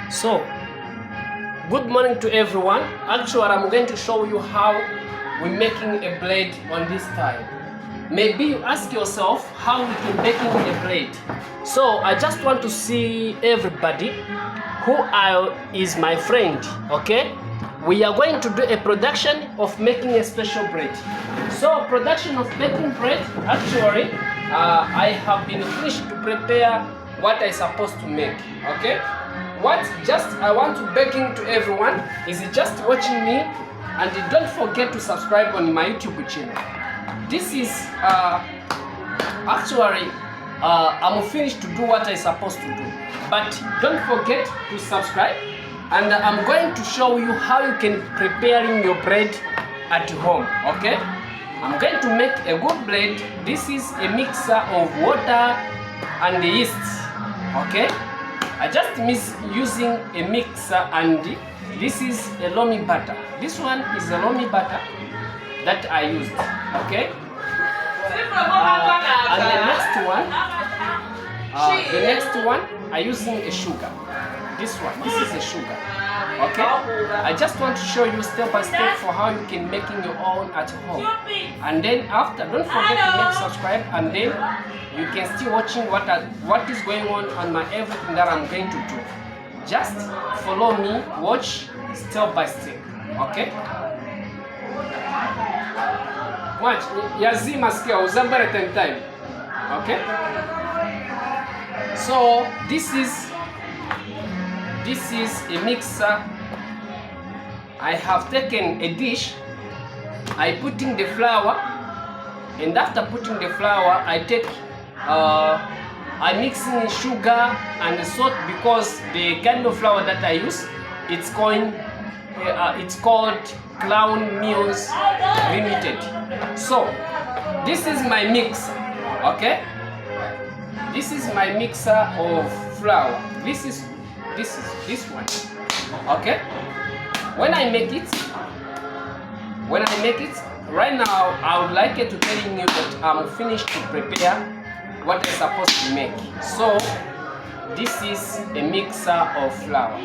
So, good morning to everyone. Actually, I'm going to show you how we're making a blade on this tile. Maybe you ask yourself how we can making a blade. So I just want to see everybody who is my friend. Okay, we are going to do a production of making a special bread. So production of making bread, actually I have been finished to prepare what I supposed to make. Okay, what just I want to begging to everyone is just watching me, and don't forget to subscribe on my YouTube channel. This is actually I'm finished to do what I supposed to do, but don't forget to subscribe, and I'm going to show you how you can preparing your bread at home. Okay, I'm going to make a good bread. This is a mixer of water and yeast. Okay, I just miss using a mixer, and this is a loamy butter. This one is a loamy butter that I used. Okay, and the next one I using a sugar. This is a sugar. Okay, I just want to show you step by step for how you can making your own at home. And then after, don't forget to make subscribe, and then you can still watching what is going on my everything that I'm going to do. Just follow me, watch step by step. Okay, watch yazima sikia uzambare time. Okay, so this is a mixer. I have taken a dish, I put in the flour, and after putting the flour I take I mix in sugar and salt, because the kind of flour that I use, it's called Crown Mills Limited. So this is my mixer. Okay, this is my mixer of flour. This is this one. Okay, when I make it right now, I would like to tell you that I'm finished to prepare what I'm supposed to make. So this is a mixer of flour.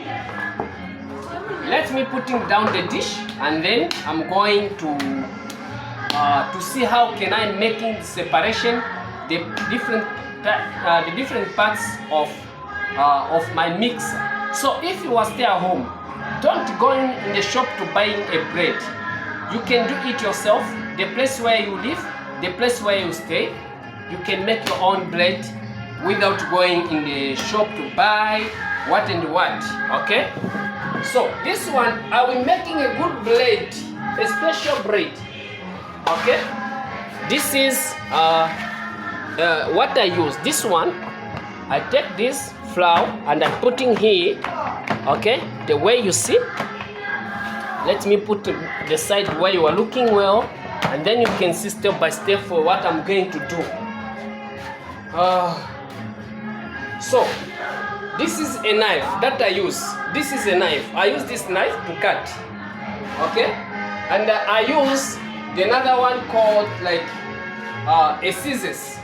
Let me putting down the dish, and then I'm going to see how can I making separation the different parts of my mixer. So if you are stay at home, don't go in the shop to buying a bread. You can do it yourself. The place where you live, the place where you stay, you can make your own bread without going in the shop to buy what and what. Okay, so this one I will making a good bread, a special bread. Okay, this is what I use. This one, I take this flour and I'm putting here. Okay, the way you see. Let me put the side where you are looking well, and then you can see step by step for what I'm going to do. So this is a knife that I use. This is a knife. I use this knife to cut. Okay, and I use the another one called like a scissors.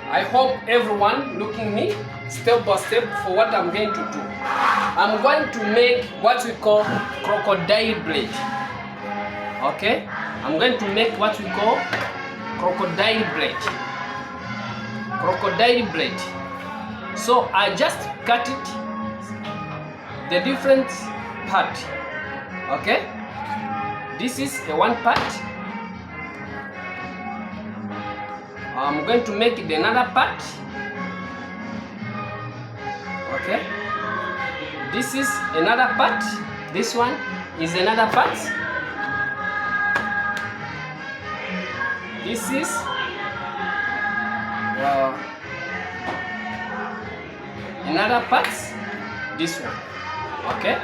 I hope everyone looking me step by step for what I'm going to do. I'm going to make what we call crocodile blade. Okay, I'm going to make what we call crocodile blade. Crocodile blade. So I just cut it the different part. Okay, this is a one part. I'm going to make it another part. Okay, this is another part. This one is another part. This is another part. This one. Okay,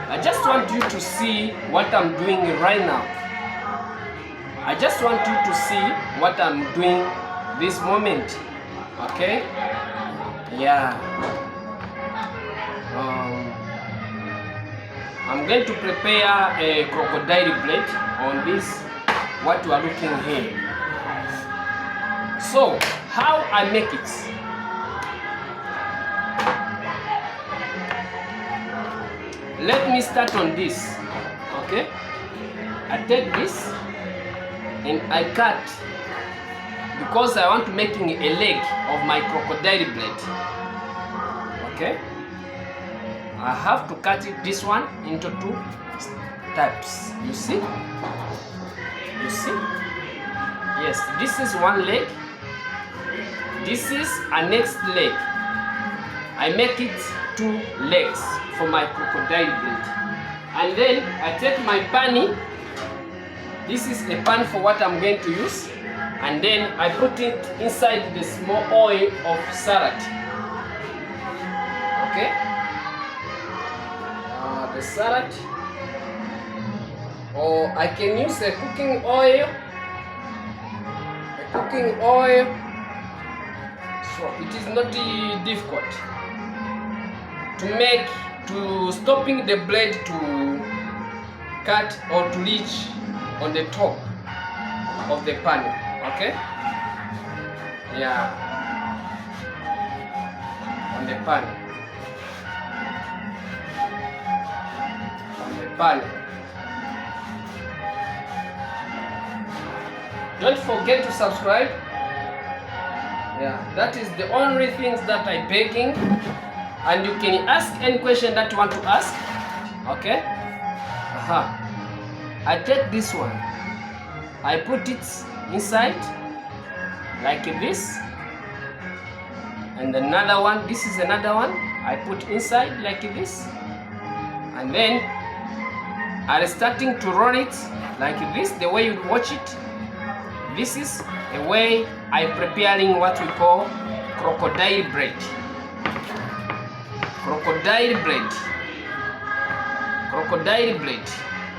I just want you to see what I'm doing right now. I just want you to see what I'm doing this moment. Okay, yeah. I'm going to prepare a crocodile blade on this what you are looking here. So how I make it? let me start on this. Okay, I take this and I cut, because I want to making a leg of my crocodile blade. Okay, I have to cut it, this one, into two types. You see? You see? Yes, this is one leg. This is a next leg. I make it two legs for my crocodile blade. And then I take my pani. This is a pan for what I'm going to use. And then I put it inside the small oil of salad. Okay? The salad. Or I can use a cooking oil. So it is not difficult to stopping the blade to cut or to reach on the top of the pan. Okay? Yeah. On the pan. On the pan. Don't forget to subscribe. Yeah, that is the only things that I'm begging. And you can ask any question that you want to ask. Okay? I take this one. I put it inside like this. And another one, this is another one. I put inside like this. And then I'm starting to roll it like this, the way you watch it. This is the way I'm preparing what we call crocodile bread. Crocodile bread. Crocodile bread.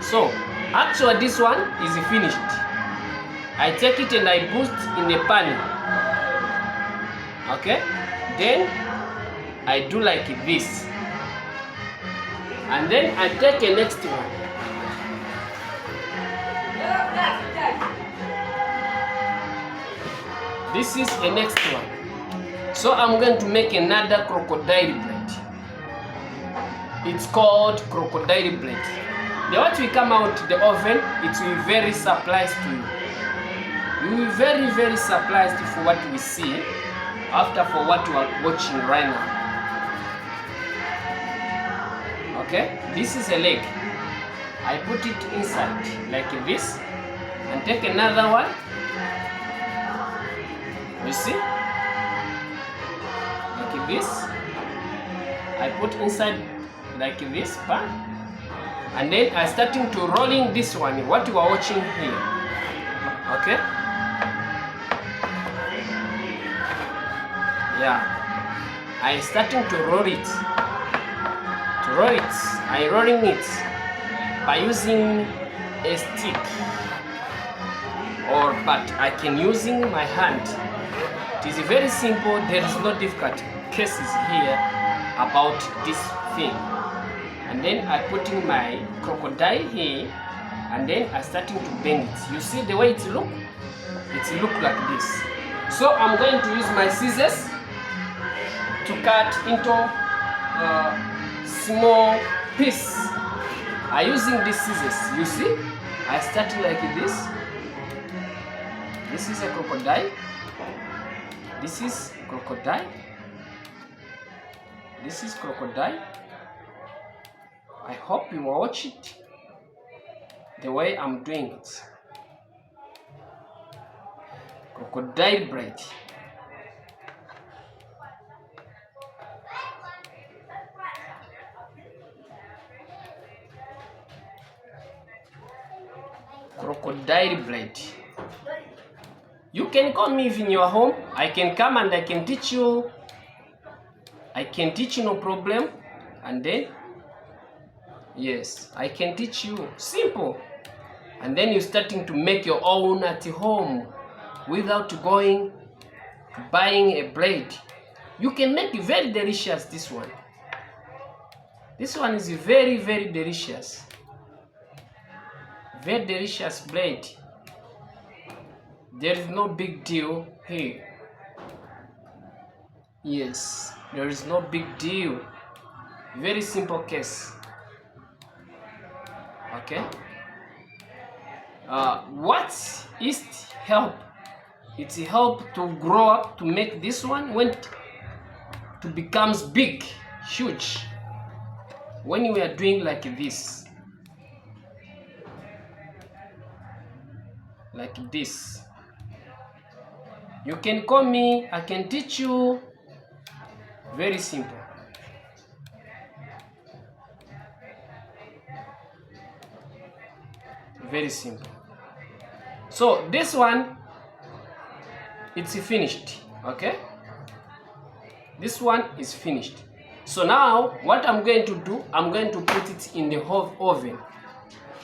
So, actually this one is finished. I take it and I put in a pan. Okay? Then I do like this. And then I take a next one. This is the next one. So I'm going to make another crocodile blade. It's called crocodile blade. The what will come out the oven, it will be very surprised to you. You will be very, very surprised for what we see after for what you are watching right now. Okay, this is a leg. I put it inside like this and take another one. You see? Like this. I put inside like this pan. And then I starting to rolling this one, what you are watching here. Okay? Yeah. I starting to roll it. I rolling it by using a stick. But I can using my hand. It is very simple, there is no difficult cases here about this thing. And then I put in my crocodile here, and then I starting to bend it. You see the way it look? It look like this. So I'm going to use my scissors to cut into small piece. I using these scissors. You see? I start like this. This is a crocodile. This is crocodile. This is crocodile. I hope you watch it the way I'm doing it. Crocodile bread. Crocodile bread. You can call me if in your home. I can come and I can teach you. I can teach you, no problem. And then, yes, I can teach you. Simple. And then you're starting to make your own at home without going buying a blade. You can make it very delicious, this one. This one is very, very delicious. Very delicious blade. There is no big deal here. Yes, there is no big deal. Very simple case. Okay. What yeast help? It help to grow up, to make this one when to becomes big, huge. When we are doing like this, you can call me, I can teach you. Very simple. Very simple. So this one, it's finished. Okay, this one is finished. So now what I'm going to do, I'm going to put it in the oven.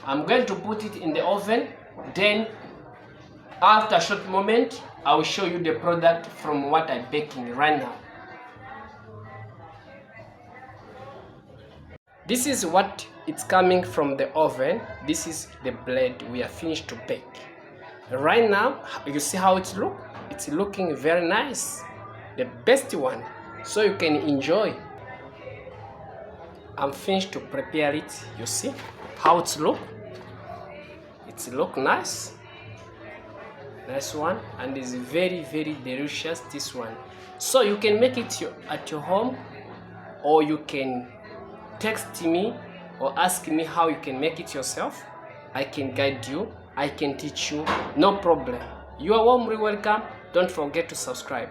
I'm going to put it in the oven. Then after a short moment, I will show you the product from what I'm baking right now. This is what it's coming from the oven. This is the bread we are finished to bake. Right now, you see how it looks? It's looking very nice. The best one. So you can enjoy. I'm finished to prepare it. You see how it looks? It looks nice. Nice one. And it's very, very delicious, this one. So you can make it at your home, or you can text me or ask me how you can make it yourself. I can guide you, I can teach you, no problem. You are warmly welcome. Don't forget to subscribe.